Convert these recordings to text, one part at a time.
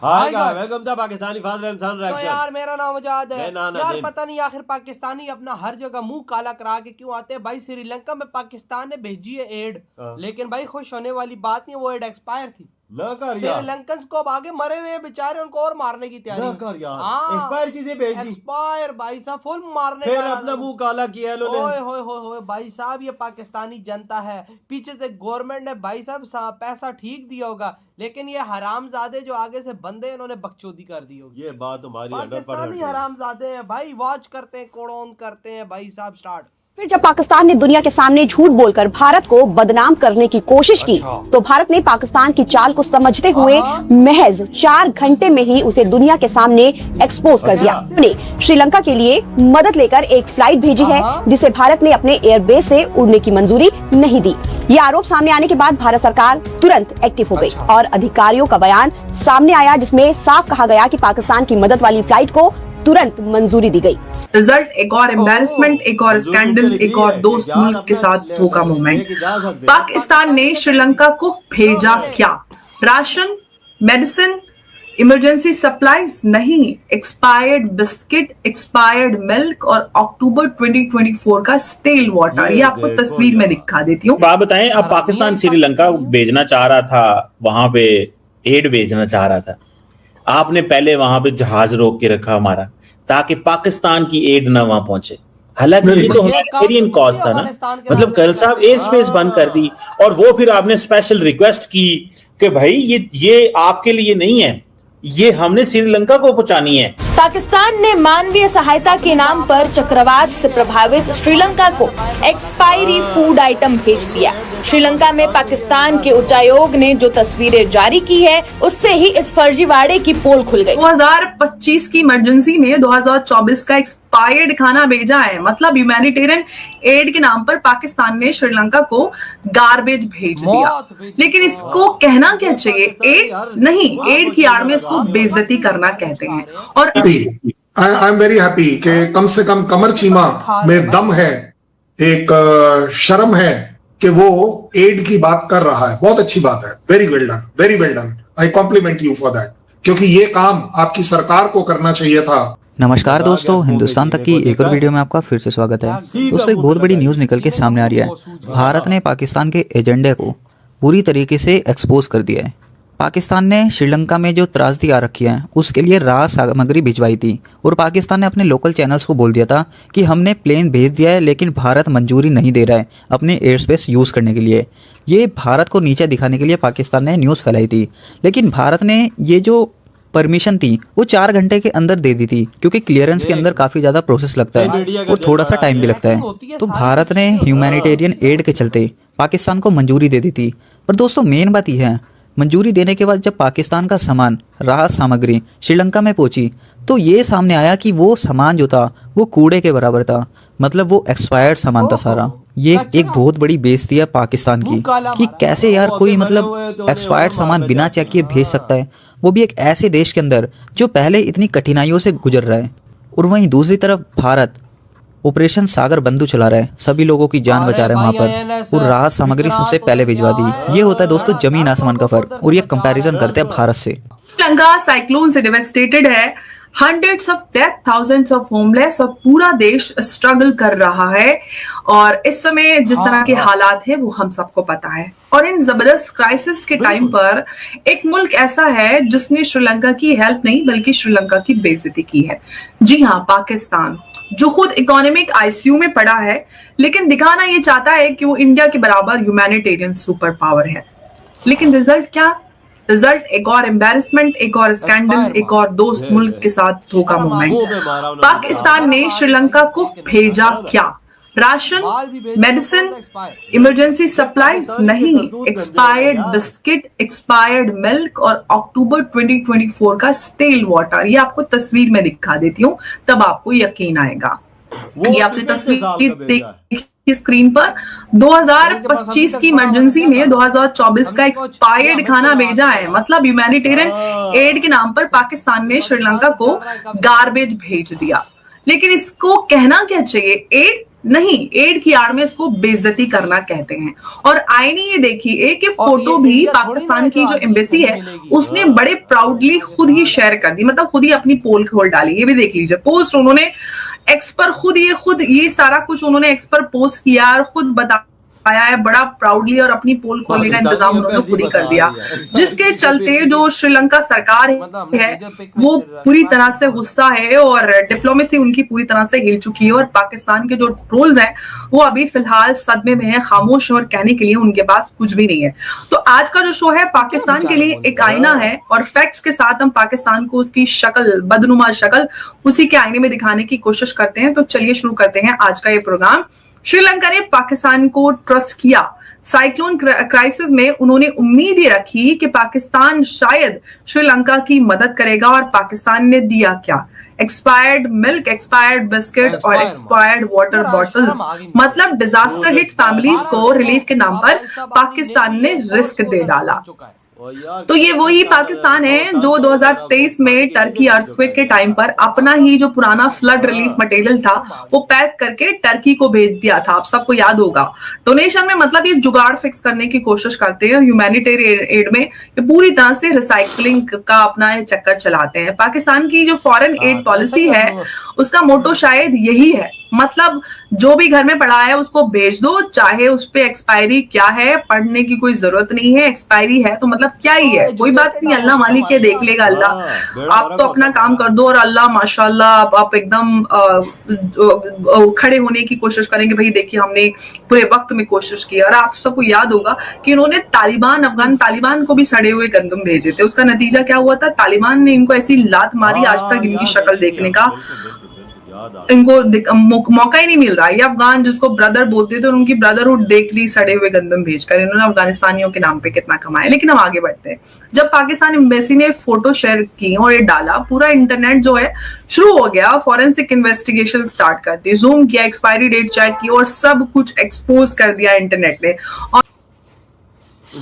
Hi welcome to Pakistani father and son reaction. तो यार मेरा नाम आजाद है यार, पता नहीं आखिर पाकिस्तानी अपना हर जगह मुंह काला करा के क्यों आते हैं भाई। श्रीलंका में पाकिस्तान ने भेजी है एड, लेकिन भाई खुश होने वाली बात नहीं, वो एड एक्सपायर थी। श्रीलंकन को अब आगे मरे हुए बेचारे, उनको और मारने की तैयारी। एक्सपायर चीजें भेज दी, एक्सपायर भाई साहब फुल मारने, फिर अपना मुंह काला किया ओए भाई साहब, ये पाकिस्तानी जनता है, पीछे से गवर्नमेंट ने भाई साहब पैसा ठीक दिया होगा, लेकिन ये हरामजादे जो आगे से बंदे इन्होंने बकचोदी कर दी होगी। ये बात हमारी पाकिस्तानी हरामजादे हैं भाई, वॉच करते हैं, कोड़ोन करते हैं भाई साहब स्टार्ट। फिर जब पाकिस्तान ने दुनिया के सामने झूठ बोलकर भारत को बदनाम करने की कोशिश की, तो भारत ने पाकिस्तान की चाल को समझते हुए महज 4 घंटे में ही उसे दुनिया के सामने एक्सपोज कर दिया। ने श्रीलंका के लिए मदद लेकर एक फ्लाइट भेजी है, जिसे भारत ने अपने एयरबेस से उड़ने की मंजूरी नहीं दी। ये आरोप सामने आने के बाद भारत सरकार तुरंत एक्टिव हो गई और अधिकारियों का बयान सामने आया, जिसमें साफ कहा गया कि पाकिस्तान की मदद वाली फ्लाइट को तुरंत मंजूरी दी गई। रिजल्ट एक और एम्बैरेसमेंट, एक और स्कैंडल, एक और दोस्त मुल्क के साथ धोखा मोमेंट। पाकिस्तान ने श्रीलंका को भेजा क्या? राशन, मेडिसिन, इमरजेंसी सप्लाईज नहीं, एक्सपायर्ड बिस्किट, एक्सपायर्ड मिल्क और अक्टूबर 2024 का स्टेल वाटर। ये आपको तस्वीर में दिखा देती हूँ। बात बताएं, अब पाकिस्तान श्रीलंका भेजना चाह रहा था, वहां पे एड भेजना चाह रहा था, आपने पहले वहां पे जहाज रोक के रखा हमारा, ताकि पाकिस्तान की एड ना वहां पहुंचे। हालांकि ये तो ह्यूमैनिटेरियन कॉज था ना, मतलब कर्नल साहब एयर स्पेस बंद कर दी, और वो फिर आपने स्पेशल रिक्वेस्ट की कि भाई ये आपके लिए नहीं है, ये हमने श्रीलंका को पहुंचानी है। पाकिस्तान ने मानवीय सहायता के नाम पर चक्रवात से प्रभावित श्रीलंका को एक्सपायरी फूड आइटम भेज दिया। श्रीलंका में पाकिस्तान के उच्चायोग ने जो तस्वीरें जारी की है, उससे ही इस फर्जीवाड़े की पोल खुल गई। 2025 की इमरजेंसी में 2024 का एक्सपायर्ड खाना भेजा है, मतलब ह्यूमैनिटेरियन एड के नाम पर पाकिस्तान ने श्रीलंका को गार्बेज भेज दिया। लेकिन इसको कहना क्या चाहिए? एड नहीं, एड की आड़ में इसको बेइज्जती करना कहते हैं। और आई एम वेरी हैप्पी कि कम से कम कमर चीमा में दम है, एक शर्म है कि वो एड की बात कर रहा है। बहुत अच्छी बात है, very well done, very well done, I compliment you for that, क्योंकि ये काम आपकी सरकार को करना चाहिए था। नमस्कार दोस्तों, हिंदुस्तान तक की एक और वीडियो में आपका फिर से स्वागत है। दोस्तों, एक बहुत बड़ी न्यूज़ निकल के सामने आ रही है। भारत ने पाकिस्तान के एजेंडे को पूरी तरीके से एक्सपोज कर दिया है। पाकिस्तान ने श्रीलंका में जो त्रासदी आ रखी है, उसके लिए राहत सामग्री भिजवाई थी, और पाकिस्तान ने अपने लोकल चैनल्स को बोल दिया था कि हमने प्लेन भेज दिया है, लेकिन भारत मंजूरी नहीं दे रहा है अपने एयर स्पेस यूज़ करने के लिए। ये भारत को नीचे दिखाने के लिए पाकिस्तान ने न्यूज़ फैलाई थी, लेकिन भारत ने ये जो परमिशन थी वो 4 घंटे के अंदर दे दी थी, क्योंकि क्लियरेंस के अंदर काफ़ी ज़्यादा प्रोसेस लगता है और थोड़ा सा टाइम भी लगता है। तो भारत ने ह्यूमैनिटेरियन एड के चलते पाकिस्तान को मंजूरी दे दी थी। पर दोस्तों, मेन बात यह है, मंजूरी देने के बाद जब पाकिस्तान का सामान, राहत सामग्री श्रीलंका में पहुंची, तो ये सामने आया कि वो सामान जो था वो कूड़े के बराबर था, मतलब वो एक्सपायर्ड सामान था सारा। ये एक बहुत बड़ी बेइज्जती है पाकिस्तान की कि कैसे यार कोई मतलब एक्सपायर्ड सामान बिना चेक किए भेज सकता है, वो भी एक ऐसे देश के अंदर जो पहले इतनी कठिनाइयों से गुजर रहा है। और वहीं दूसरी तरफ भारत ऑपरेशन सागर बंधु चला रहा है, सभी लोगों की जान बचा रहा है वहां पर, और राहत सामग्री सबसे पहले भिजवा दी। ये होता है दोस्तों जमीन आसमान का फर्क, और ये कंपैरिजन करते हैं भारत से। श्रीलंका साइक्लोन से डिवास्टेटेड है, hundreds of death, thousands of homeless, और पूरा देश स्ट्रगल कर रहा है। और इस समय जिस तरह के हालात है वो हम सबको पता है। और इन जबरदस्त क्राइसिस के टाइम पर एक मुल्क ऐसा है जिसने श्रीलंका की हेल्प नहीं बल्कि श्रीलंका की बेइज्जती की है। जी हाँ, पाकिस्तान, जो खुद इकोनॉमिक आईसीयू में पड़ा है, लेकिन दिखाना ये चाहता है कि वो इंडिया के बराबर ह्यूमैनिटेरियन सुपर पावर है। लेकिन रिजल्ट क्या? रिजल्ट एक और एम्बैरेसमेंट, एक और स्कैंडल, एक और दोस्त मुल्क के साथ धोखा मोमेंट। पाकिस्तान ने श्रीलंका को भेजा क्या? राशन, मेडिसिन, इमरजेंसी सप्लाईज नहीं, एक्सपायर्ड बिस्किट, एक्सपायर्ड मिल्क और अक्टूबर 2024 का स्टेल वाटर। ये आपको तस्वीर में दिखा देती हूँ, तब आपको यकीन आएगा। ये आपने तस्वीर देखी स्क्रीन पर। 2025 की इमरजेंसी में 2024 का एक्सपायर्ड खाना भेजा है, मतलब ह्यूमैनिटेरियन एड के नाम पर पाकिस्तान ने श्रीलंका को गार्बेज भेज दिया। लेकिन इसको कहना क्या चाहिए? एड नहीं, एड की आड़ में इसको बेइज्जती करना कहते हैं। और आईनी ये देखिए कि फोटो भी पाकिस्तान की जो एम्बेसी है उसने बड़े प्राउडली खुद ही शेयर कर दी, मतलब खुद ही अपनी पोल खोल डाली। ये भी देख लीजिए, पोस्ट उन्होंने एक्स पर खुद ये सारा कुछ उन्होंने एक्स पर पोस्ट किया और खुद बताया है बड़ा प्राउडली, और अपनी पोल खोलने का इंतजाम उन्होंने खुद ही कर दिया, जिसके चलते जो श्रीलंका सरकार है वो पूरी तरह से गुस्सा है और डिप्लोमेसी उनकी पूरी तरह से हिल चुकी है। और पाकिस्तान के जो ट्रोल्स हैं वो अभी फिलहाल सदमे में है, खामोश, और कहने के लिए उनके पास कुछ भी नहीं है। तो आज का जो शो है पाकिस्तान के लिए एक आईना है, और फैक्ट्स के साथ हम पाकिस्तान को उसकी शक्ल, बदनुमा शक्ल, उसी के आईने में दिखाने की कोशिश करते हैं। तो चलिए शुरू करते हैं आज का ये प्रोग्राम। श्रीलंका ने पाकिस्तान को ट्रस्ट किया। साइक्लोन क्राइसिस में उन्होंने उम्मीद ये रखी कि पाकिस्तान शायद श्रीलंका की मदद करेगा, और पाकिस्तान ने दिया क्या? एक्सपायर्ड मिल्क, एक्सपायर्ड बिस्किट और एक्सपायर्ड वाटर बॉटल्स। मतलब डिजास्टर हिट फैमिलीज को रिलीफ के नाम पर पाकिस्तान ने रिस्क दे डाला। तो ये वही पाकिस्तान है जो 2023 में टर्की अर्थक्वेक के टाइम पर अपना ही जो पुराना फ्लड रिलीफ मटेरियल था वो पैक करके टर्की को भेज दिया था। आप सबको याद होगा। डोनेशन में मतलब ये जुगाड़ फिक्स करने की कोशिश करते हैं, ह्यूमैनिटेरियन एड में ये पूरी तरह से रिसाइकलिंग का अपना चक्कर चलाते हैं। पाकिस्तान की जो फॉरेन एड पॉलिसी है उसका मोटो शायद यही है, मतलब जो भी घर में पड़ा है उसको भेज दो, चाहे उस पे एक्सपायरी क्या है पढ़ने की कोई जरूरत नहीं है। एक्सपायरी है तो मतलब क्या ही है, कोई बात नहीं, अल्लाह मालिक के देख लेगा अल्लाह। आप तो अपना काम कर दो और अल्लाह माशाल्लाह आप एकदम खड़े होने की कोशिश करेंगे। भाई देखिए हमने पूरे वक्त में कोशिश की। और आप सबको याद होगा कि उन्होंने अफगान तालिबान को भी सड़े हुए गंदम भेजे थे। उसका नतीजा क्या हुआ था? तालिबान ने इनको ऐसी लात मारी, आज तक इनकी शक्ल देखने का इनको मौका ही नहीं मिल रहा। ये अफगान जिसको ब्रदर बोलते थे, उनकी ब्रदरहुड देख ली सड़े हुए गंदम भेजकर। इन्होंने अफगानिस्तानियों के नाम पे कितना कमाया। लेकिन हम आगे बढ़ते हैं। जब पाकिस्तान एम्बेसी ने फोटो शेयर की और ये डाला, पूरा इंटरनेट जो है शुरू हो गया, फॉरेंसिक इन्वेस्टिगेशन स्टार्ट कर दी, जूम किया, एक्सपायरी डेट चेक की और सब कुछ एक्सपोज कर दिया इंटरनेट ने। और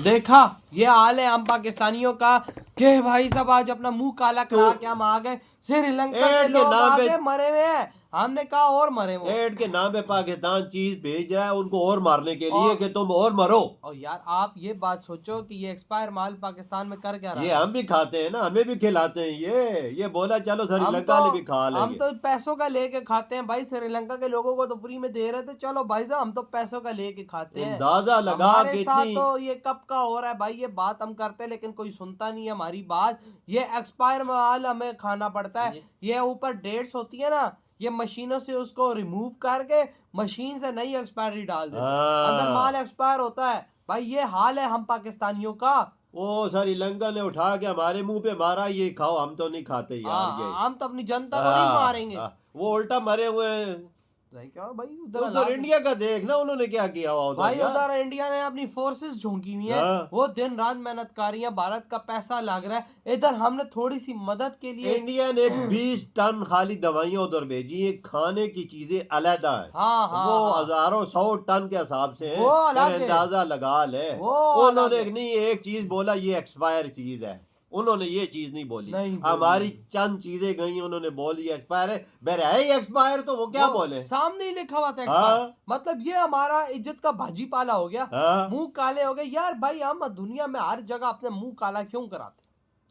देखा ये हाल है हम पाकिस्तानियों का कि भाई सब आज अपना मुंह काला करा के हम आ गए। श्रीलंका के लोग आगे मरे हुए हैं, हमने कहा और मरे वो। एड के नाम पे पाकिस्तान चीज भेज रहा है उनको और मारने के लिए कि तुम और मरो। और यार आप ये बात सोचो कि ये एक्सपायर माल पाकिस्तान में कर क्या रहा है। ये हम भी खाते हैं ना, हमें भी खिलाते हैं। ये बोला चलो श्रीलंका ने भी खा लेंगे। हम तो पैसों का लेके खाते हैं भाई। श्रीलंका के लोगों को तो फ्री में दे रहे थे, चलो भाई साहब हम तो पैसों का लेके खाते हैं। अंदाजा लगा हमारे साथ तो ये कब का हो रहा है भाई। ये बात हम करते हैं लेकिन कोई सुनता नहीं है हमारी बात। ये एक्सपायर माल हमें खाना पड़ता है। ये ऊपर डेट्स होती है ना, ये मशीनों से उसको रिमूव करके मशीन से नई एक्सपायरी डाल देते हैं, अंदर माल एक्सपायर होता है। भाई ये हाल है हम पाकिस्तानियों का। वो श्रीलंका ने उठा के हमारे मुंह पे मारा, ये खाओ, हम तो नहीं खाते यार। ये हम तो अपनी जनता को नहीं मारेंगे। वो उल्टा मरे हुए हैं। क्या भाई उधर इंडिया का देखना उन्होंने क्या किया हुआ उधर। भाई उधर इंडिया ने अपनी फोर्सेस झोंकी हुई है, वो दिन रात मेहनत कर रही है, भारत का पैसा लग रहा है। इधर हमने थोड़ी सी मदद के लिए इंडिया ने 20 टन खाली दवाइयां उधर भेजी है, खाने की चीजें अलहदा है। वो हजारों 100 टन के हिसाब से है, अंदाजा लगा ले। उन्होंने नहीं एक चीज बोला ये एक्सपायर चीज है, उन्होंने ये चीज नहीं बोली। हमारी चंद चीजें गई उन्होंने बोल दिया एक्सपायर है। है ही एक्सपायर तो वो क्या बोले, सामने ही लिखा हुआ था एक्सपायर। मतलब ये हमारा इज्जत का भाजी पाला हो गया। मुंह काले हो गए यार। भाई हम दुनिया में हर जगह अपने मुंह काला क्यों कराते?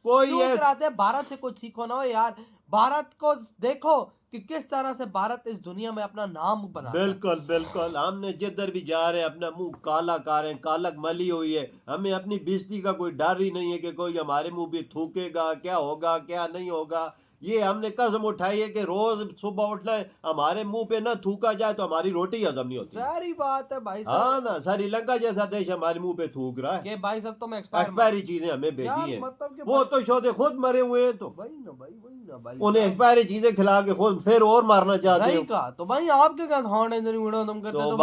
क्यों कराते? भारत से कुछ सीखो ना यार। भारत को देखो कि किस तरह से भारत इस दुनिया में अपना नाम बना। बिल्कुल बिल्कुल। हमने जिधर भी जा रहे हैं अपना मुंह काला कर रहे हैं, कालक मली हुई है। हमें अपनी बेइज्जती का कोई डर ही नहीं है कि कोई हमारे मुंह पे थूकेगा, क्या होगा क्या नहीं होगा। ये हमने कसम उठाई है कि रोज सुबह उठना है, हमारे मुंह पे ना थूका जाए तो हमारी रोटी हजम नहीं होती। सारी बात है भाई। हाँ ना, श्रीलंका जैसा देश हमारे मुंह पे थूक रहा है कि भाई सब तो एक्सपायरी चीजें हमें भेजी है। मतलब वो तो शोधे खुद मरे हुए हैं, तो वही ना भाई उन्हें एक्सपायरी चीजें खिला के खुद फिर और मारना चाहते हैं। तो भाई आपके क्या खाने तुम करते